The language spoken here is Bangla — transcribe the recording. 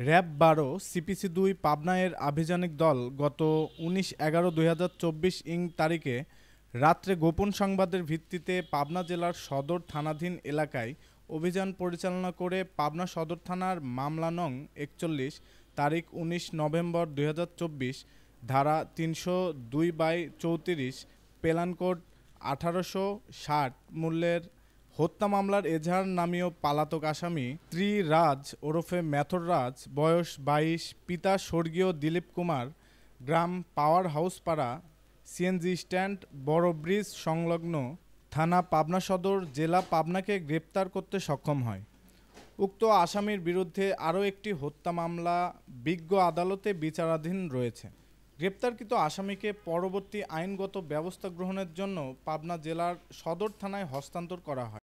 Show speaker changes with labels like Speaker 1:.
Speaker 1: র‍্যাব-১২ সিপিসি-২ পাবনা এর আভিযানিক দল গত ১৯/১১/২০২৪ তারিখে রাত্রে গোপন সংবাদের ভিত্তিতে পাবনা জেলার সদর থানাধীন এলাকায় অভিযান পরিচালনা করে পাবনা সদর থানার মামলা নং ৪১ তারিখ ১৯ নভেম্বর ২০২৪ ধারা ৩০২/৩৪ পেলান কোড ১৮৬০ মূল্যের হত্যা মামলার এজাহার নামীয় পলাতক আসামি রাজ ওরফে মেথর রাজ বয়স ২২ পিতা স্বর্গীয় দিলীপ কুমার গ্রাম পাওয়ার হাউসপাড়া সিএনজি স্ট্যান্ড বড় ব্রিজ সংলগ্ন থানা পাবনা সদর জেলা পাবনাকে গ্রেপ্তার করতে সক্ষম হয়। উক্ত আসামির বিরুদ্ধে আরও একটি হত্যা মামলা বিজ্ঞ আদালতে বিচারাধীন রয়েছে। গ্রেপ্তারকৃত আসামিকে পরবর্তী আইনগত ব্যবস্থা গ্রহণের জন্য পাবনা জেলার সদর থানায় হস্তান্তর করা হয়।